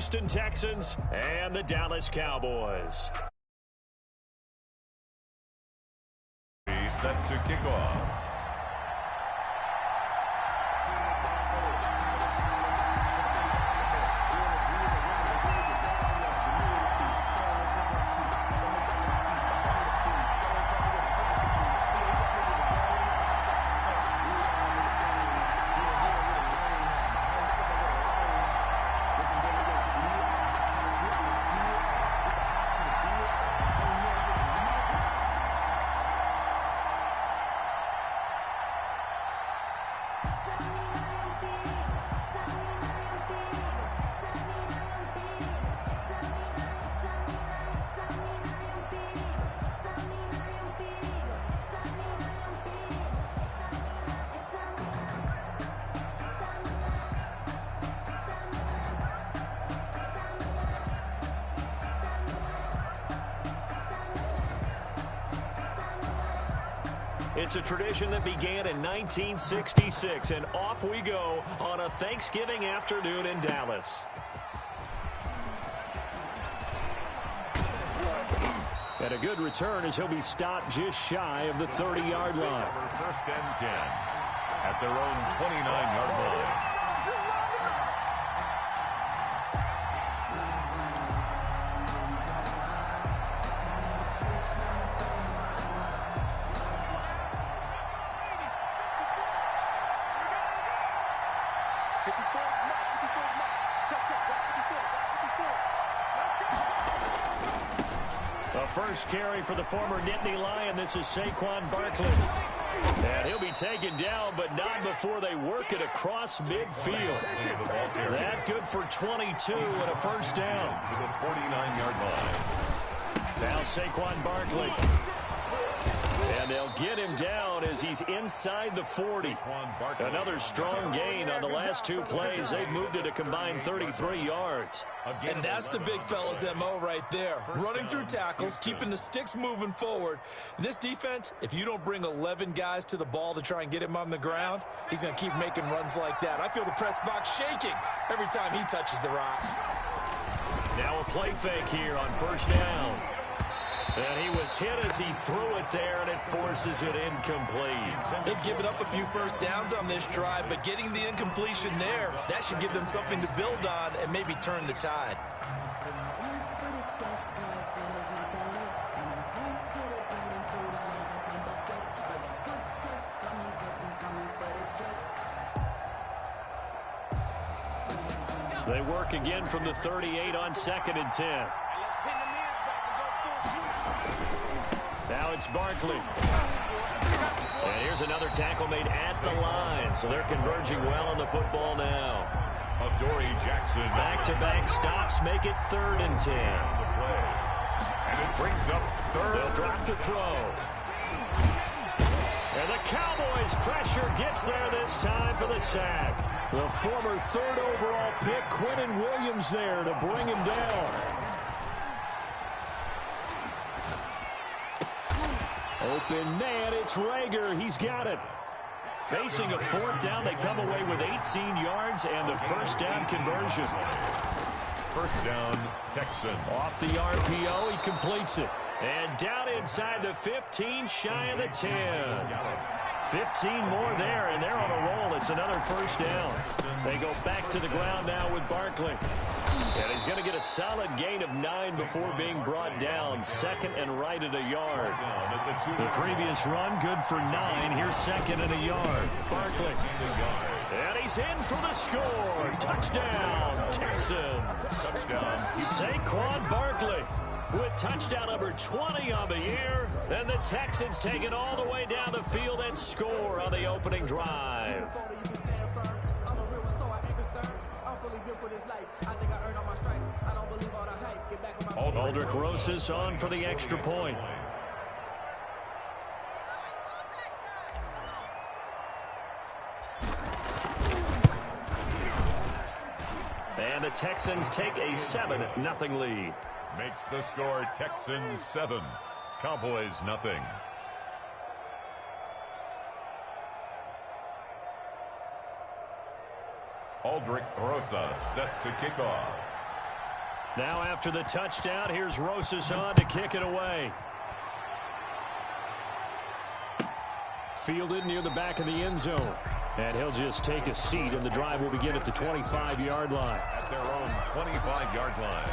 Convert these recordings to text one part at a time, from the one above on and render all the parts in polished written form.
Houston Texans and the Dallas Cowboys. Set to kick off. It's a tradition that began in 1966, and off we go on a Thanksgiving afternoon in Dallas. And a good return as he'll be stopped just shy of the 30-yard line. First and 10 at their own 29-yard line. First carry for the former Nittany Lion. This is Saquon Barkley. And he'll be taken down, but not before they work it across midfield. That good for 22 and a first down. To the 49-yard line. Now Saquon Barkley. And they'll get him down as he's inside the 40. Another strong gain on the last two plays. They've moved it a combined 33 yards. And that's the big fella's MO right there. Running through tackles, keeping the sticks moving forward. This defense, if you don't bring 11 guys to the ball to try and get him on the ground, he's going to keep making runs like that. I feel the press box shaking every time he touches the rock. Now a play fake here on first down. And he was hit as he threw it there, and it forces it incomplete. They've given up a few first downs on this drive, but getting the incompletion there, that should give them something to build on and maybe turn the tide. They work again from the 38 on 2nd and 10. Now it's Barkley. And here's another tackle made at the line. So they're converging well on the football now. Adoree Jackson. Back-to-back stops make it 3rd and 10. And it brings up 3rd. They'll drop to throw. And the Cowboys' pressure gets there this time for the sack. The former 3rd overall pick, Quinnen Williams, there to bring him down. Open man, it's Reagor. He's got it. Facing a 4th down, they come away with 18 yards and the first down conversion. First down, Texan. Off the RPO, he completes it. And down inside the 15, shy of the 10. 15 more there, and they're on a roll. It's another first down. They go back to the ground now with Barkley. And he's going to get a solid gain of 9 before being brought down. 2nd and right at a yard. The previous run, good for 9. Here's 2nd and a yard. Barkley. And he's in for the score. Touchdown, Texans. Touchdown. Saquon Barkley with touchdown number 20 on the year. And the Texans take it all the way down the field and score on the opening drive. Aldrick Rosas on for the extra point. And the Texans take a 7-0 lead. Makes the score Texans 7, Cowboys nothing. Aldrick Rosas set to kick off. Now after the touchdown, here's Rosas on to kick it away. Fielded near the back of the end zone. And he'll just take a seat, and the drive will begin at the 25-yard line. At their own 25-yard line.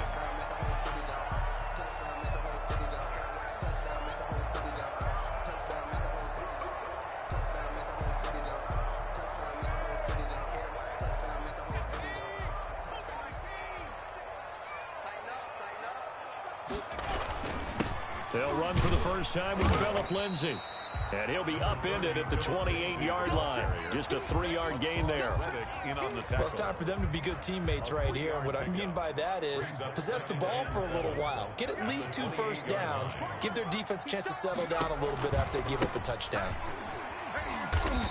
They'll run for the first time with Phillip Lindsay. And he'll be upended at the 28-yard line. Just a 3-yard gain there. Well, it's time for them to be good teammates right here. And what I mean by that is possess the ball for a little while. Get at least 2 first downs. Give their defense a chance to settle down a little bit after they give up a touchdown.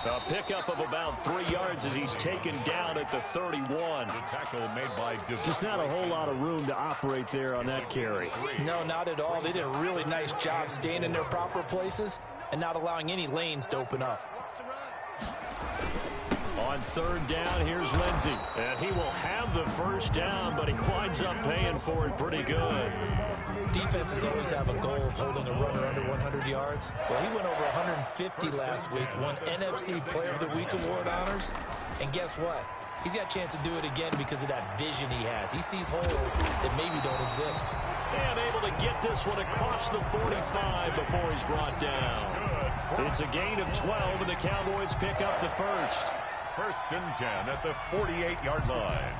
A pickup of about 3 yards as he's taken down at the 31. The tackle made by just not a whole lot of room to operate there on that carry. No, not at all. They did a really nice job staying in their proper places and not allowing any lanes to open up. On third down, here's Lindsay. And he will have the first down, but he winds up paying for it pretty good. Defenses always have a goal of holding a runner under 100 yards. Well, he went over 150 last week, won NFC Player of the Week award honors. And guess what? He's got a chance to do it again because of that vision he has. He sees holes that maybe don't exist. And able to get this one across the 45 before he's brought down. It's a gain of 12, and the Cowboys pick up the first. First and 10 at the 48-yard line.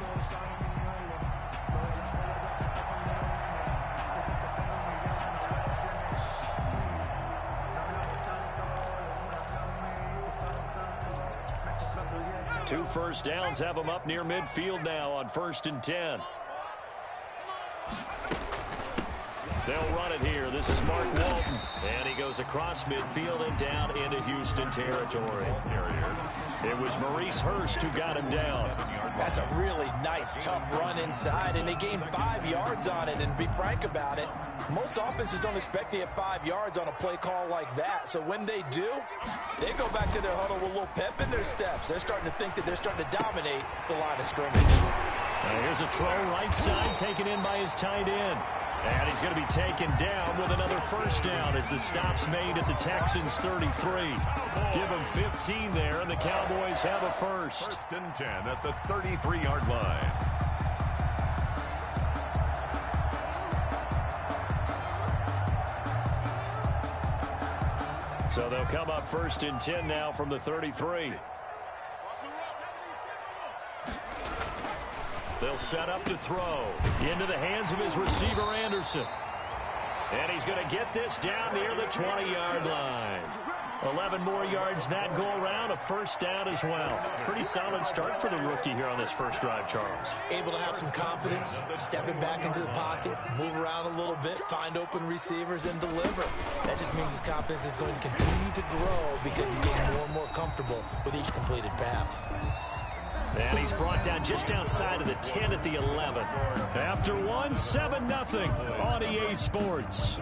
Two first downs have them up near midfield now on first and 10. They'll run it here. This is Mark Walton. And he goes across midfield and down into Houston territory. It was Maurice Hurst who got him down. That's a really nice, tough run inside, and they gained 5 yards on it. And to be frank about it, most offenses don't expect to get 5 yards on a play call like that. So when they do, they go back to their huddle with a little pep in their steps. They're starting to think that they're starting to dominate the line of scrimmage. Here's a throw right side taken in by his tight end. And he's going to be taken down with another first down as the stop's made at the Texans' 33. Give them 15 there, and the Cowboys have a first. First and 10 at the 33-yard line. So they'll come up first and 10 now from the 33. They'll set up to throw into the hands of his receiver, Anderson. And he's going to get this down near the 20-yard line. 11 more yards that go around, a first down as well. Pretty solid start for the rookie here on this first drive, Charles. Able to have some confidence, stepping back into the pocket, move around a little bit, find open receivers, and deliver. That just means his confidence is going to continue to grow because he's getting more and more comfortable with each completed pass. And he's brought down just outside of the 10 at the 11. After one, 7-0 on EA Sports.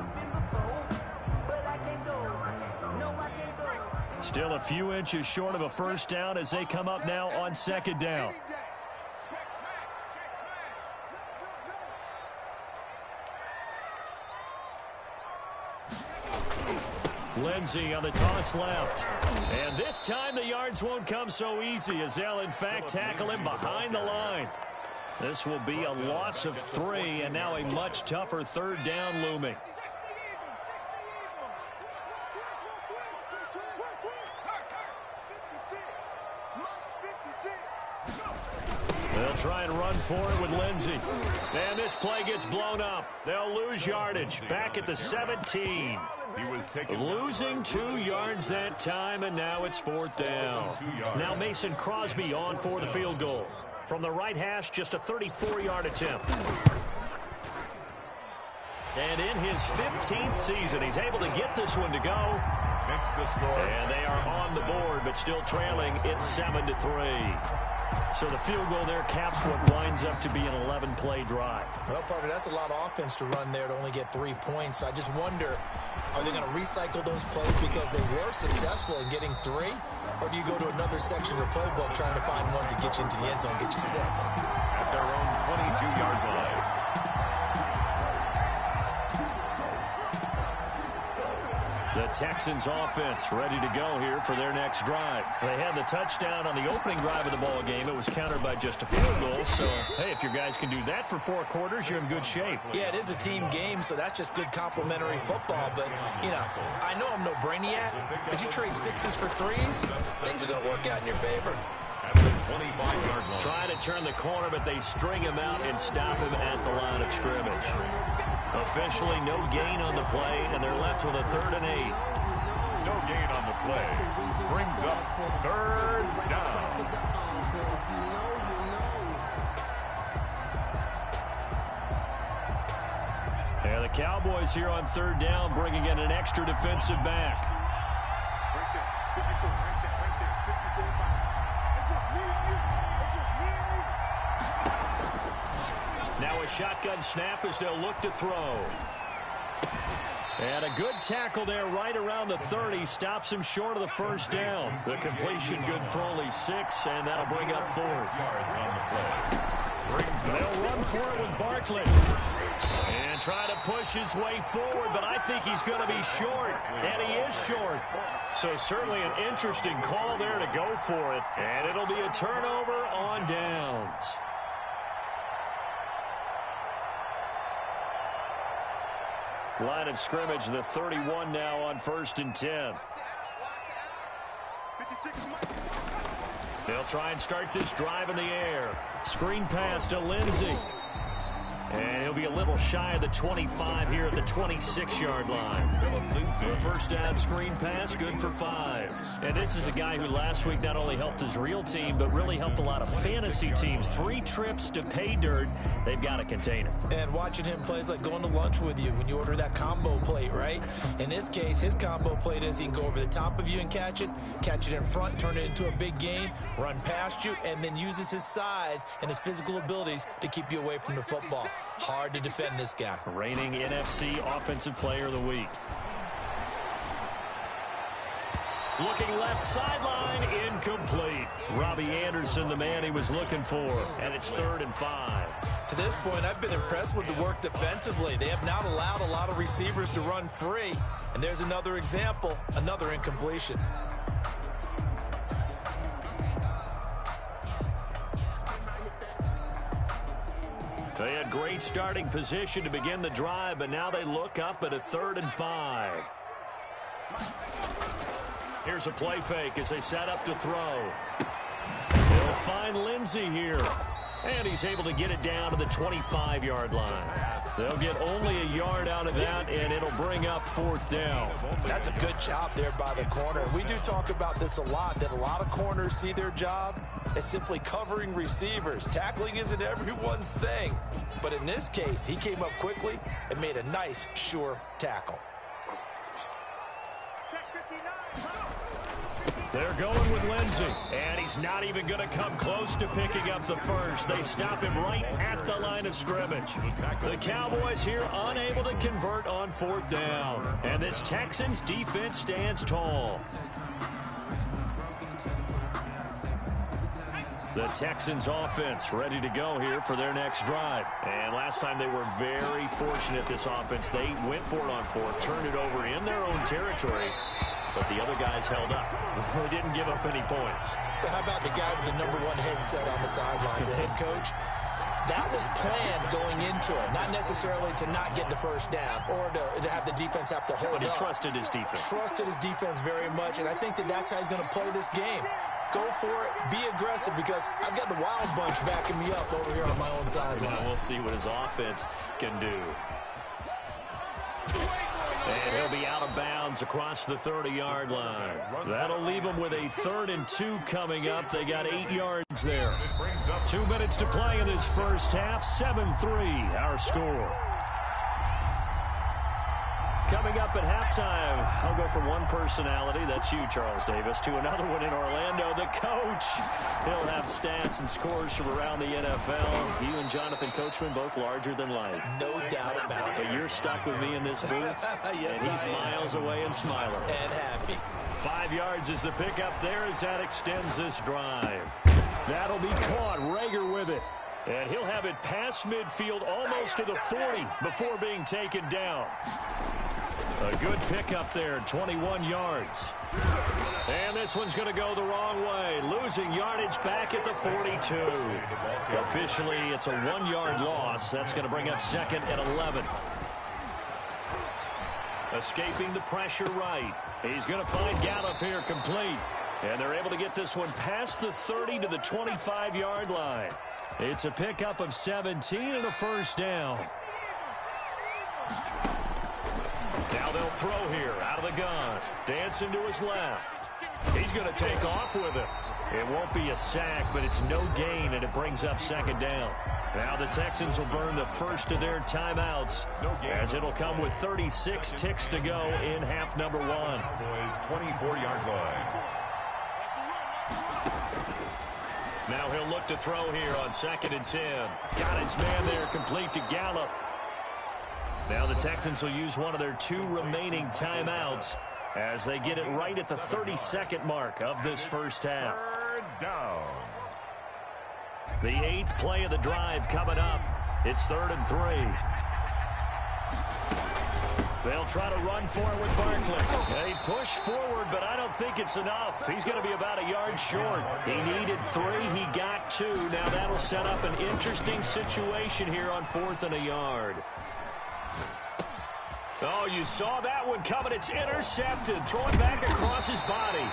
Still a few inches short of a first down as they come up now on second down. Lindsay on the toss left. And this time the yards won't come so easy as they'll in fact tackle him behind the line. This will be a loss of 3 and now a much tougher third down looming. They'll try and run for it with Lindsay. And this play gets blown up. They'll lose yardage back at the 17. He was losing 2 yards that time, and now it's fourth down. Now Mason Crosby on for the field goal. From the right hash, just a 34-yard attempt. And in his 15th season, he's able to get this one to go. Makes the score. And they are on the board, but still trailing. It's 7-3. So the field goal there caps what winds up to be an 11-play drive. Well, Parker, that's a lot of offense to run there to only get 3 points. I just wonder, are they going to recycle those plays because they were successful in getting 3? Or do you go to another section of the playbook trying to find ones that get you into the end zone, get you 6? At their own 22-yard line. The Texans offense ready to go here for their next drive. They had the touchdown on the opening drive of the ball game. It was countered by just a field goal. So, hey, if your guys can do that for 4 quarters, you're in good shape. Yeah, it is a team game, so that's just good complimentary football. But, you know, I know I'm no brainiac, but you trade 6s for 3s, things are going to work out in your favor. At the 25-yard line. Trying to turn the corner, but they string him out and stop him at the line of scrimmage. Officially no gain on the play, and they're left with a 3rd and 8. No gain on the play. Brings up 3rd down. Yeah, the Cowboys here on 3rd down, bringing in an extra defensive back. Now a shotgun snap as they'll look to throw. And a good tackle there right around the 30. Stops him short of the 1st down. The completion good for only 6, and that'll bring up 4th. They'll run for it with Barkley. And try to push his way forward, but I think he's going to be short. And he is short. So certainly an interesting call there to go for it. And it'll be a turnover on downs. Line of scrimmage, the 31 now on 1st and 10. They'll try and start this drive in the air. Screen pass to Lindsey. And he'll be a little shy of the 25 here at the 26-yard line. The 1st down screen pass, good for 5. And this is a guy who last week not only helped his real team, but really helped a lot of fantasy teams. 3 trips to pay dirt. They've got a container. And watching him play is like going to lunch with you when you order that combo plate, right? In this case, his combo plate is he can go over the top of you and catch it in front, turn it into a big gain, run past you, and then uses his size and his physical abilities to keep you away from the football. Hard to defend this guy. Reigning NFC Offensive Player of the Week. Looking left sideline, incomplete. Robbie Anderson, the man he was looking for, and it's 3rd and 5. To this point, I've been impressed with the work defensively. They have not allowed a lot of receivers to run free. And there's another example, another incompletion. They had great starting position to begin the drive, but now they look up at a 3rd and 5. Here's a play fake as they set up to throw. They'll find Lindsey here. And he's able to get it down to the 25-yard line. They'll get only a yard out of that, and it'll bring up 4th down. That's a good job there by the corner. We do talk about this a lot, that a lot of corners see their job as simply covering receivers. Tackling isn't everyone's thing. But in this case, he came up quickly and made a nice, sure tackle. They're going with Lindsey, and he's not even going to come close to picking up the 1st. They stop him right at the line of scrimmage. The Cowboys here unable to convert on 4th down, and this Texans defense stands tall. The Texans offense ready to go here for their next drive. And last time they were very fortunate, this offense. They went for it on 4th, turned it over in their own territory. But the other guys held up. They didn't give up any points. So how about the guy with the #1 headset on the sidelines, the head coach? That was planned going into it, not necessarily to not get the 1st down or to have the defense have to hold up. But he trusted his defense. Trusted his defense very much, and I think that that's how he's going to play this game. Go for it, be aggressive, because I've got the Wild Bunch backing me up over here on my own sideline. Well, we'll see what his offense can do. And he'll be out of bounds across the 30-yard line. That'll leave him with a 3rd and 2 coming up. They got 8 yards there. 2 minutes to play in this first half. 7-3 our score. Coming up at halftime, I'll go from one personality, that's you, Charles Davis, to another one in Orlando, the coach. He'll have stats and scores from around the NFL. You and Jonathan Coachman, both larger than life. No doubt about it. But you're stuck with me in this booth, yes, and he's miles away and smiling. And happy. 5 yards is the pickup there as that extends this drive. That'll be caught. Rager with it. And he'll have it past midfield almost to the 40 before being taken down. A good pickup there, 21 yards. And this one's going to go the wrong way. Losing yardage back at the 42. Officially, it's a 1-yard loss. That's going to bring up 2nd and 11. Escaping the pressure right. He's going to find Gallup here complete. And they're able to get this one past the 30 to the 25-yard line. It's a pickup of 17 and a first down. Now they'll throw here out of the gun. Dancing to his left. He's going to take off with it. It won't be a sack, but it's no gain, and it brings up 2nd down. Now the Texans will burn the first of their timeouts, as it'll come with 36 ticks to go in half number 1. Cowboys 24-yard line. Now he'll look to throw here on 2nd and 10. Got his man there, complete to Gallup. Now the Texans will use one of their 2 remaining timeouts as they get it right at the 32nd mark of this first half. 3rd down. The 8th play of the drive coming up. It's 3rd and 3. They'll try to run for it with Barkley. They push forward, but I don't think it's enough. He's going to be about a yard short. He needed 3. He got 2. Now that'll set up an interesting situation here on 4th and a yard. Oh, you saw that one coming. It's intercepted. Thrown back across his body.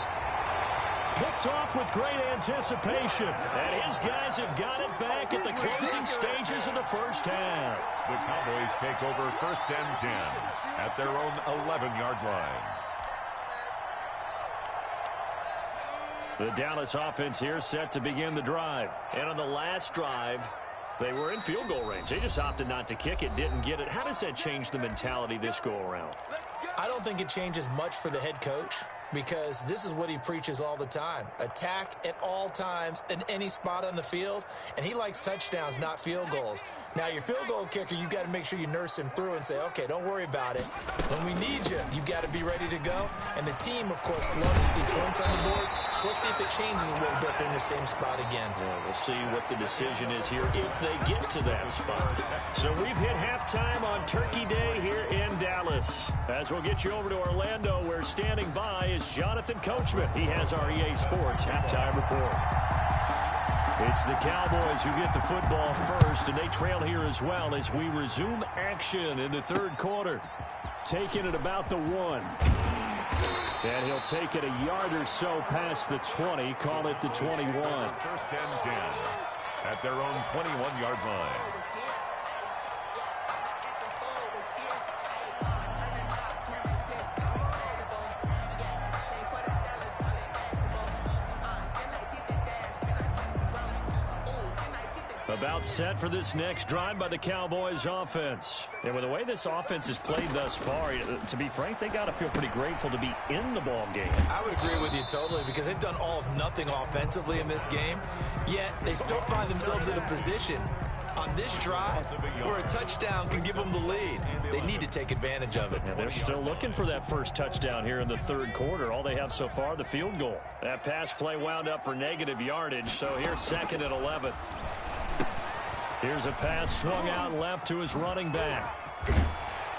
Picked off with great anticipation. And his guys have got it back at the closing stages of the first half. The Cowboys take over 1st and 10 at their own 11-yard line. The Dallas offense here set to begin the drive. And on the last drive, they were in field goal range. They just opted not to kick it, didn't get it. How does that change the mentality this go-around? I don't think it changes much for the head coach, because this is what he preaches all the time. Attack at all times in any spot on the field, and he likes touchdowns, not field goals. Now, your field goal kicker, you got to make sure you nurse him through and say, okay, don't worry about it. When we need you, you got to be ready to go. And the team, of course, loves to see points on the board. So let's see if it changes a little bit. They're in the same spot again. Well, we'll see what the decision is here if they get to that spot. So we've hit halftime on Turkey Day here in Dallas. As we'll get you over to Orlando, where standing by is Jonathan Coachman. He has our EA Sports halftime report. It's the Cowboys who get the football first, and they trail here as well as we resume action in the 3rd quarter. Taking it about the 1. And he'll take it a yard or so past the 20, call it the 21. 1st and 10 at their own 21-yard line. About set for this next drive by the Cowboys offense. And with the way this offense has played thus far, to be frank, they got to feel pretty grateful to be in the ball game. I would agree with you totally, because they've done all of nothing offensively in this game, yet they still find themselves in a position on this drive where a touchdown can give them the lead. They need to take advantage of it. And they're still looking for that first touchdown here in the 3rd quarter. All they have so far, the field goal. That pass play wound up for negative yardage, so here's 2nd and 11. Here's a pass swung out left to his running back.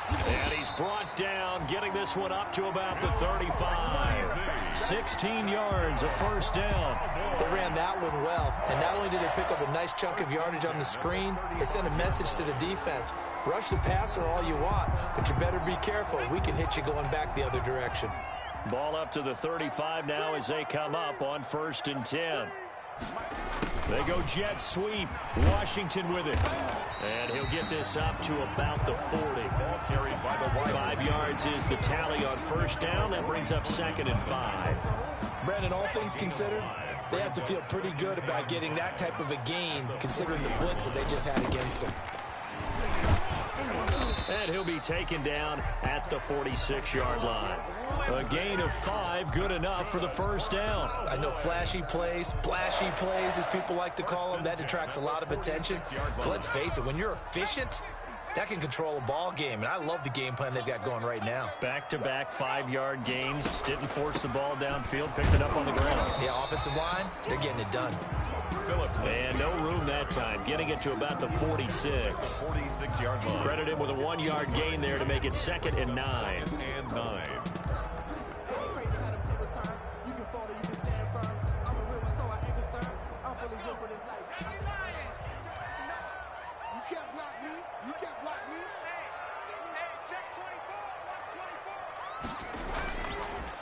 And he's brought down, getting this one up to about the 35. 16 yards, a first down. They ran that one well, and not only did they pick up a nice chunk of yardage on the screen, they sent a message to the defense. Rush the passer all you want, but you better be careful. We can hit you going back the other direction. Ball up to the 35 now as they come up on 1st and 10. They go jet sweep. Washington with it. And he'll get this up to about the 40. Ball carried by the wide. 5 yards is the tally on first down. That brings up 2nd and 5. Brandon, all things considered, they have to feel pretty good about getting that type of a gain, considering the blitz that they just had against them. And he'll be taken down at the 46-yard line. A gain of 5, good enough for the first down. I know flashy plays, splashy plays, as people like to call them, that attracts a lot of attention. But let's face it, when you're efficient, that can control a ball game. And I love the game plan they've got going right now. Back-to-back 5-yard gains. Didn't force the ball downfield. Picked it up on the ground. Yeah, offensive line, they're getting it done. And no room that time. Getting it to about the 46. 46-yard line. Credit him with a 1-yard gain there to make it 2nd and 9. and 9.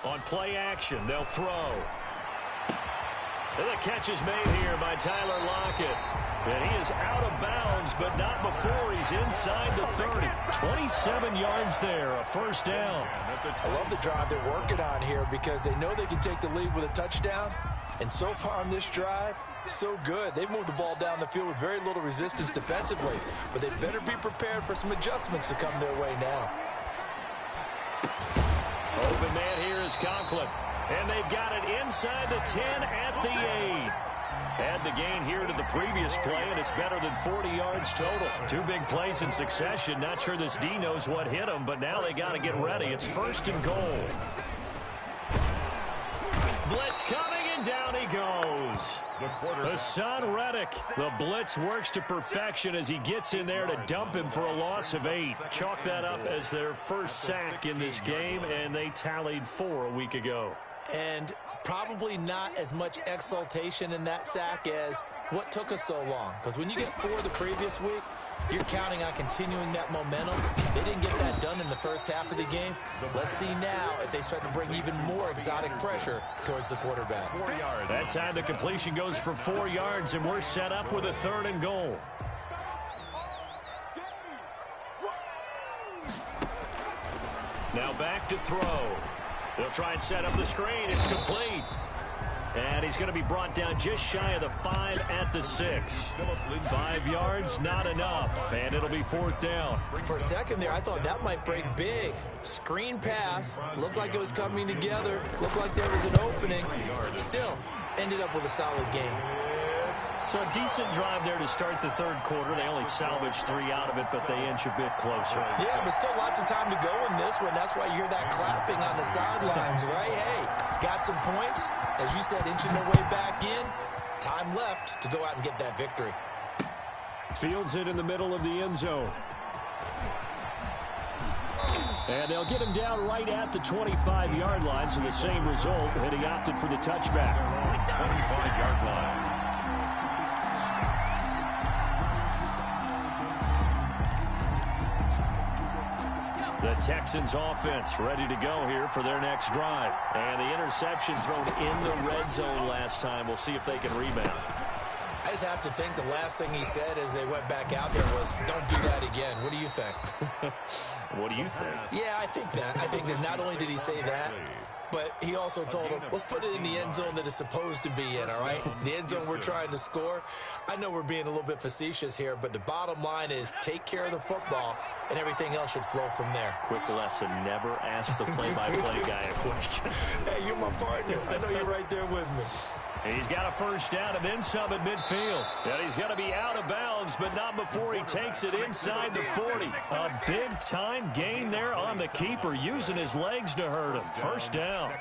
On play action, they'll throw. And the catch is made here by Tyler Lockett. And he is out of bounds, but not before he's inside the 30. 27 yards there, a first down. I love the drive they're working on here because they know they can take the lead with a touchdown. And so far on this drive, so good. They've moved the ball down the field with very little resistance defensively. But they better be prepared for some adjustments to come their way now. Open man here is Conklin. And they've got it inside the 10 at the 8. Add the gain here to the previous play, and it's better than 40 yards total. Two big plays in succession. Not sure this D knows what hit him, but now they got to get ready. It's first and goal. Blitz coming, and down he goes. Hassan Reddick. The blitz works to perfection as he gets in there to dump him for a loss of 8. Chalk that up as their first sack in this game, and they tallied 4 a week ago. And probably not as much exultation in that sack as what took us so long. Because when you get 4 the previous week, you're counting on continuing that momentum. They didn't get that done in the first half of the game. Let's see now if they start to bring even more exotic pressure towards the quarterback. That time the completion goes for 4 yards, and we're set up with a 3rd and goal. Now back to throw. They'll try and set up the screen. It's complete. And he's going to be brought down just shy of the 5 at the 6. 5 yards, not enough. And it'll be 4th down. For a second there, I thought that might break big. Screen pass. Looked like it was coming together. Looked like there was an opening. Still, ended up with a solid game. So a decent drive there to start the 3rd quarter. They only salvaged 3 out of it, but they inch a bit closer. Yeah, but still lots of time to go in this one. That's why you hear that clapping on the sidelines, right? Hey, got some points. As you said, inching their way back in. Time left to go out and get that victory. Fields it in the middle of the end zone. And they'll get him down right at the 25-yard line, so the same result, and he opted for the touchback. 25-yard line. The Texans offense ready to go here for their next drive. And the interception thrown in the red zone last time. We'll see if they can rebound. I just have to think the last thing he said as they went back out there was, don't do that again. What do you think? What do you think? Yeah, I think that. I think that not only did he say that, but he also told him, let's put it in the end zone that it's supposed to be in, all right? The end zone we're trying to score. I know we're being a little bit facetious here, but the bottom line is take care of the football, and everything else should flow from there. Quick lesson, never ask the play-by-play guy a question. Hey, you're my partner. I know you're right there with me. He's got a first down and then some at midfield. And he's going to be out of bounds, but not before he takes it inside the 40. A big-time gain there on the keeper, using his legs to hurt him. First down.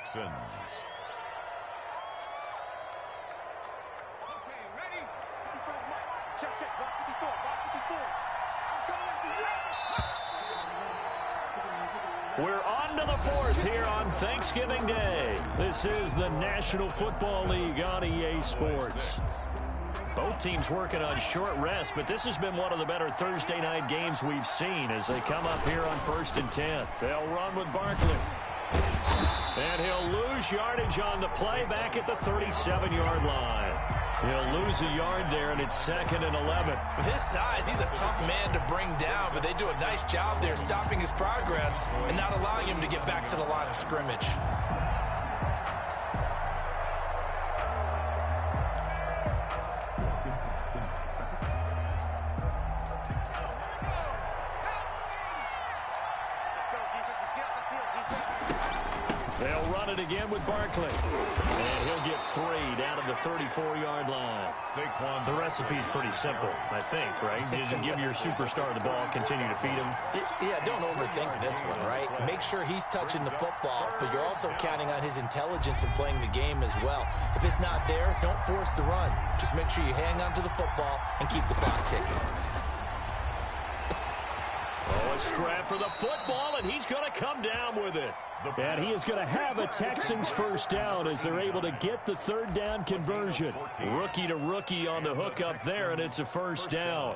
We're on to the 4th here on Thanksgiving Day. This is the National Football League on EA Sports. Both teams working on short rest, but this has been one of the better Thursday night games we've seen as they come up here on 1st and 10. They'll run with Barkley. And he'll lose yardage on the play back at the 37-yard line. He'll lose a yard there, and it's 2nd and 11. With his size, he's a tough man to bring down, but they do a nice job there stopping his progress and not allowing him to get back to the line of scrimmage. They'll run it again with Barkley. And he'll get 3 down at the 34-yard line. The recipe's pretty simple, I think, right? Just give your superstar the ball, continue to feed him. Yeah, don't overthink this one, right? Make sure he's touching the football, but you're also counting on his intelligence in playing the game as well. If it's not there, don't force the run. Just make sure you hang on to the football and keep the clock ticking. Oh, A scrap for the football, and he's going to come down with it. And he is going to have a Texans first down as they're able to get the third down conversion. Rookie to rookie on the hook up there, and it's a first down.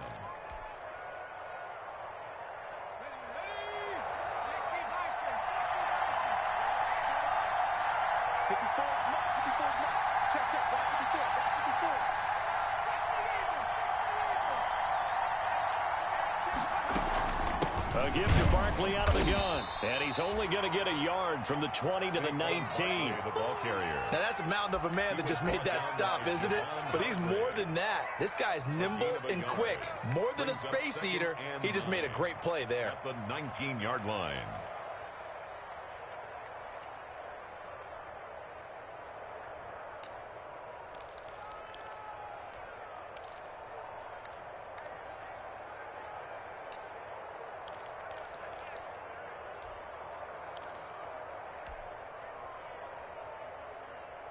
A gift to Barkley out of the gun. And he's only going to get a yard from the 20 to the 19. The ball carrier. Now, that's a mountain of a man that just made that stop, isn't it? But he's more than that. This guy's nimble and quick. More than a space eater. He just made a great play there. At the 19-yard line.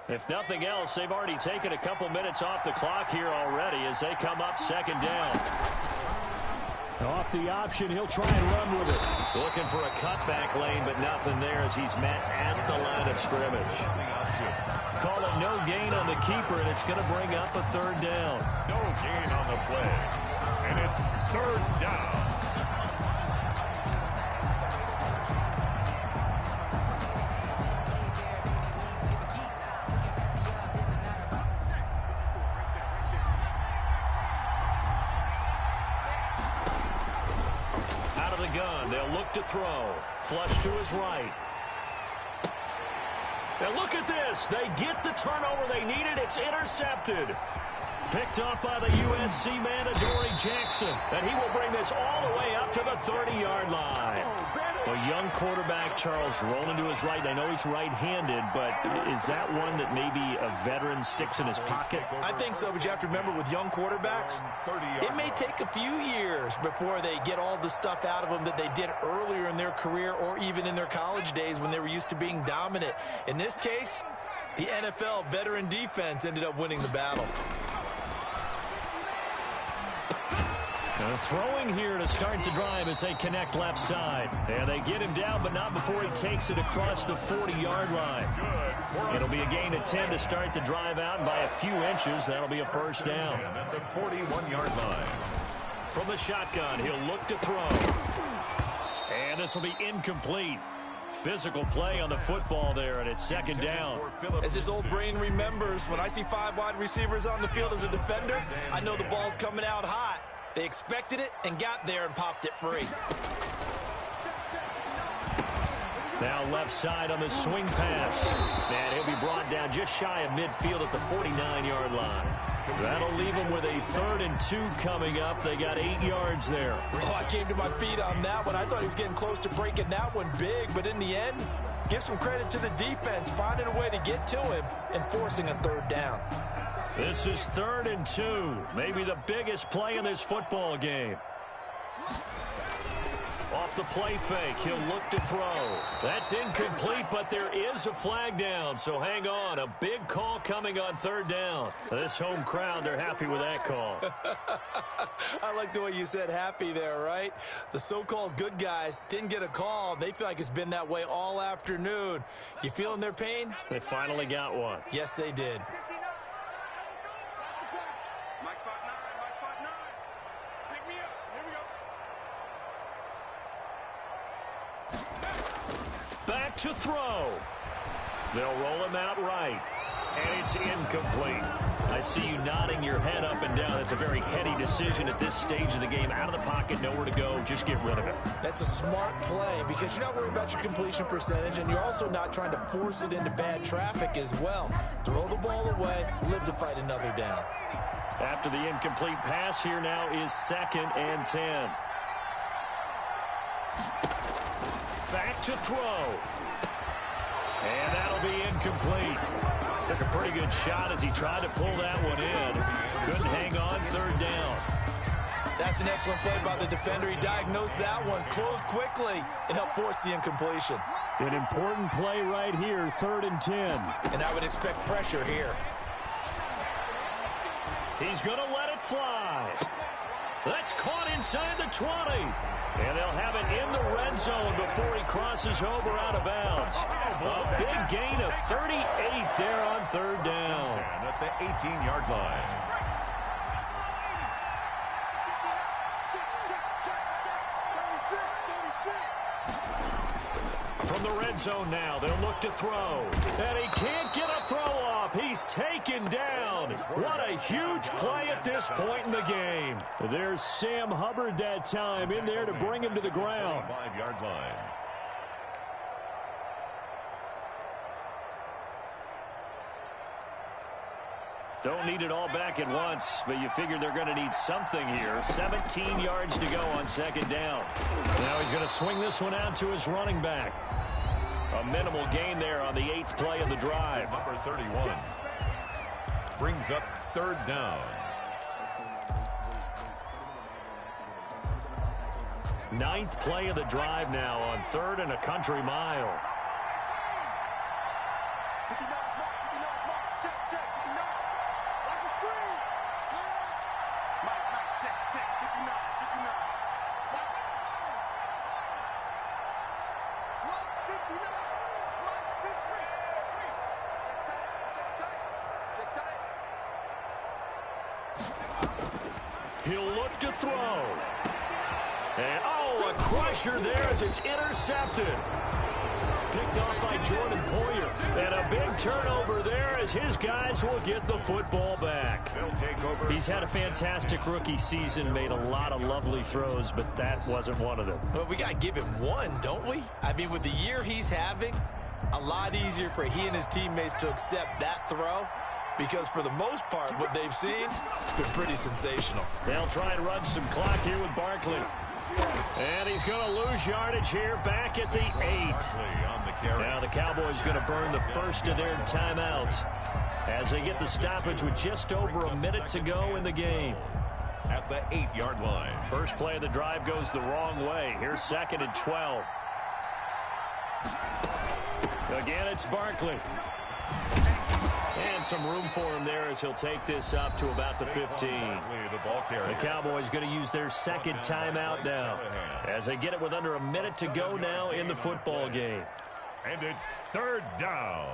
If nothing else, they've already taken a couple minutes off the clock here already as they come up second down. Off the option, he'll try and run with it. Looking for a cutback lane, but nothing there as he's met at the line of scrimmage. Call it no gain on the keeper, and it's going to bring up a third down. No gain on the play. And it's third down. They'll look to throw. Flush to his right. Now look at this. They get the turnover they needed. It's intercepted. Picked up by the USC man, Adoree Jackson. And he will bring this all the way up to the 30-yard line. A young quarterback, Charles, rolling to his right. I know he's right-handed, but is that one that maybe a veteran sticks in his pocket? I think so, but you have to remember with young quarterbacks, it may take a few years before they get all the stuff out of them that they did earlier in their career or even in their college days when they were used to being dominant. In this case, the NFL veteran defense ended up winning the battle. Throwing here to start the drive as they connect left side. And they get him down, but not before he takes it across the 40-yard line. It'll be a gain of 10 to start the drive out, and by a few inches, that'll be a first down. At the 41-yard line. From the shotgun, he'll look to throw. And this will be incomplete. Physical play on the football there, and it's second down. As his old brain remembers, when I see 5 wide receivers on the field as a defender, I know the ball's coming out hot. They expected it and got there and popped it free. Now left side on the swing pass. And he'll be brought down just shy of midfield at the 49-yard line. That'll leave him with a 3rd and 2 coming up. They got 8 yards there. Oh, I came to my feet on that one. I thought he was getting close to breaking that one big, but in the end, give some credit to the defense, finding a way to get to him and forcing a 3rd down. This is 3rd and 2. Maybe the biggest play in this football game. Off the play fake, he'll look to throw. That's incomplete, but there is a flag down, so hang on. A big call coming on 3rd down. This home crowd, they're happy with that call. I like the way you said happy there, right? The so-called good guys didn't get a call. They feel like it's been that way all afternoon. You feeling their pain? They finally got one. Yes, they did. Back to throw. They'll roll him out right. And it's incomplete. I see you nodding your head up and down. It's a very heady decision at this stage of the game. Out of the pocket, nowhere to go. Just get rid of it. That's a smart play because you're not worried about your completion percentage, and you're also not trying to force it into bad traffic as well. Throw the ball away, live to fight another down. After the incomplete pass, here now is 2nd and 10. Back to throw. And that'll be incomplete. Took a pretty good shot as he tried to pull that one in. Couldn't hang on, 3rd down. That's an excellent play by the defender. He diagnosed that one, closed quickly, and helped force the incompletion. An important play right here, 3rd and 10. And I would expect pressure here. He's going to let it fly. That's caught inside the 20. And they'll have it in the red zone before he crosses over out of bounds. A big gain of 38 there on third down. At the 18-yard line. From the red zone now, they'll look to throw. And he can't get a throw off. He's taken down. What a huge play at this point in the game. There's Sam Hubbard that time in there to bring him to the ground. 5-yard line. Don't need it all back at once, but you figure they're going to need something here. 17 yards to go on second down. Now he's going to swing this one out to his running back. A minimal gain there on the 8th play of the drive. Number 31 brings up third down. 9th play of the drive now on 3rd and a country mile. He'll look to throw. And, oh, a crusher there as it's intercepted. Picked off by Jordan Poyer. And a big turnover there as his guys will get the football back. He's had a fantastic rookie season, made a lot of lovely throws, but that wasn't one of them. Well, we got to give him one, don't we? I mean, with the year he's having, a lot easier for he and his teammates to accept that throw. Because for the most part, what they've seen, it's been pretty sensational. They'll try and run some clock here with Barkley. And he's going to lose yardage here back at the 8. Now the Cowboys going to burn the first of their timeouts as they get the stoppage with just over a minute to go in the game. At the 8-yard line. First play of the drive goes the wrong way. Here's 2nd and 12. Again, it's Barkley. And some room for him there as he'll take this up to about the 15. The Cowboys going to use their second timeout now as they get it with under a minute to go now in the football game. And it's third down.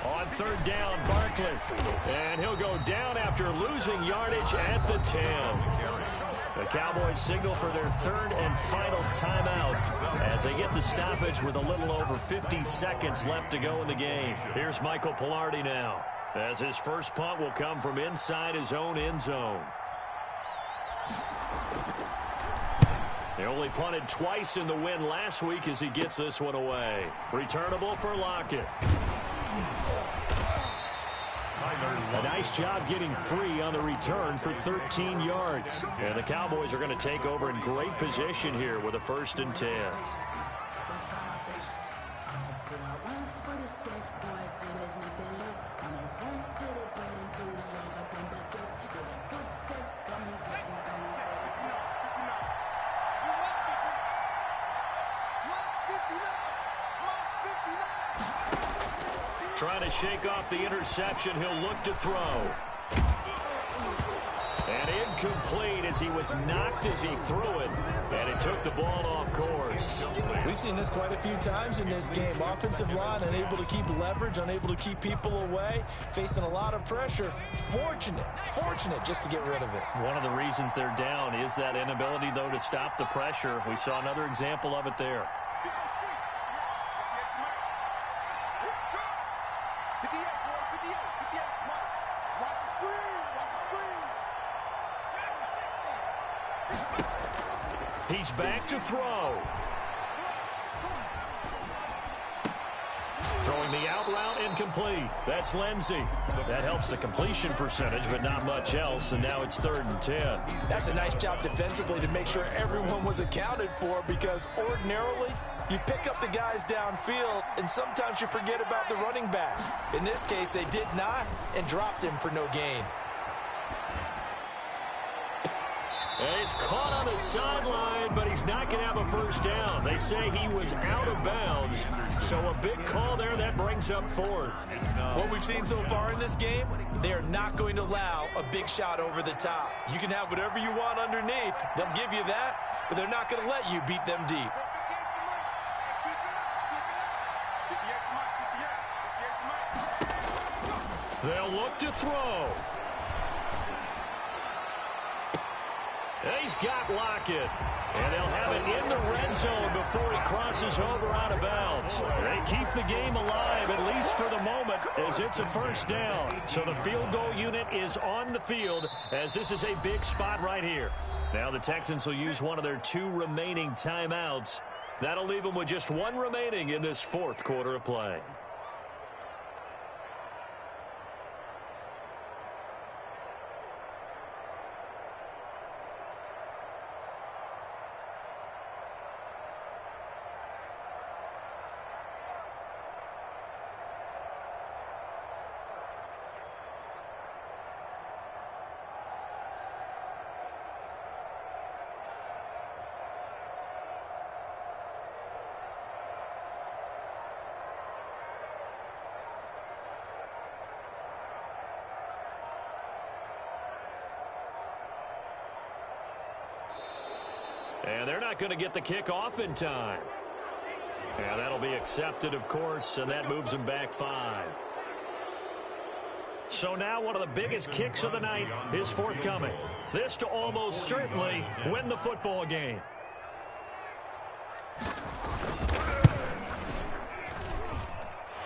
On third down, Barkley. And he'll go down after losing yardage at the 10. The Cowboys signal for their third and final timeout as they get the stoppage with a little over 50 seconds left to go in the game. Here's Michael Palardy now as his first punt will come from inside his own end zone. They only punted twice in the win last week as he gets this one away. Returnable for Lockett. A nice job getting free on the return for 13 yards. And the Cowboys are going to take over in great position here with a 1st and 10. Trying to shake off the interception. He'll look to throw. And incomplete as he was knocked as he threw it. And it took the ball off course. We've seen this quite a few times in this game. Offensive line unable to keep leverage, unable to keep people away, facing a lot of pressure. Fortunate just to get rid of it. One of the reasons they're down is that inability, though, to stop the pressure. We saw another example of it there. He's back to throw. Throwing the out route incomplete. That's Lindsey. That helps the completion percentage, but not much else, and now it's 3rd and 10. That's a nice job defensively to make sure everyone was accounted for, because ordinarily you pick up the guys downfield, and sometimes you forget about the running back. In this case, they did not and dropped him for no gain. And he's caught on the sideline, but he's not going to have a first down. They say he was out of bounds. So a big call there that brings up fourth. What we've seen so far in this game, they are not going to allow a big shot over the top. You can have whatever you want underneath. They'll give you that, but they're not going to let you beat them deep. They'll look to throw. He's got Lockett. And they'll have it in the red zone before he crosses over out of bounds. They keep the game alive, at least for the moment, as it's a first down. So the field goal unit is on the field, as this is a big spot right here. Now the Texans will use one of their 2 remaining timeouts. That'll leave them with just 1 remaining in this fourth quarter of play. And they're not going to get the kickoff in time. And that'll be accepted, of course, and that moves them back 5. So now one of the biggest kicks of the night is forthcoming. This to almost certainly win the football game.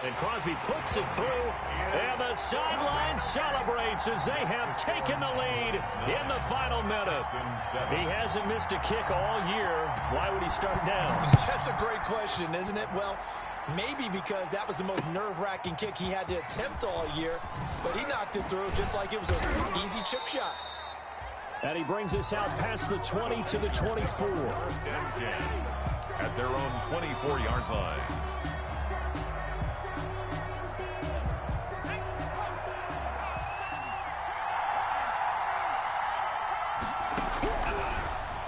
And Crosby puts it through, and the sideline celebrates as they have taken the lead in the final minute. He hasn't missed a kick all year. Why would he start now? That's a great question, isn't it? Well, maybe because that was the most nerve-wracking kick he had to attempt all year, but he knocked it through just like it was an easy chip shot. And he brings us out past the 20 to the 24. First and 10 at their own 24-yard line.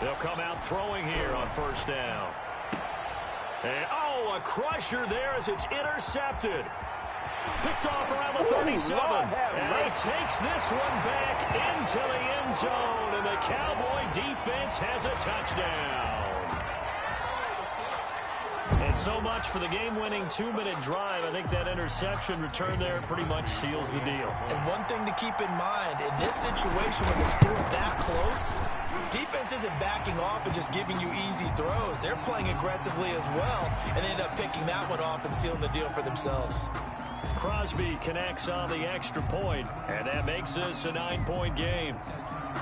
They'll come out throwing here on first down. And, a crusher there as it's intercepted. Picked off around the 37. And he takes this one back into the end zone. And the Cowboy defense has a touchdown. And so much for the game-winning 2-minute drive. I think that interception return there pretty much seals the deal. And one thing to keep in mind, in this situation with the score that close, defense isn't backing off and just giving you easy throws. They're playing aggressively as well, and they end up picking that one off and sealing the deal for themselves. Crosby connects on the extra point, and that makes this a 9-point game.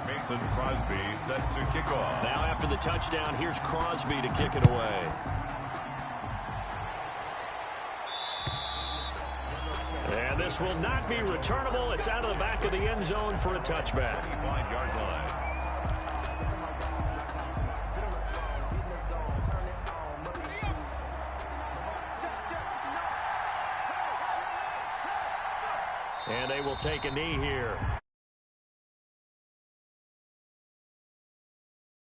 Mason Crosby set to kick off. Now after the touchdown, here's Crosby to kick it away. And this will not be returnable. It's out of the back of the end zone for a touchback. 5-yard line. And they will take a knee here.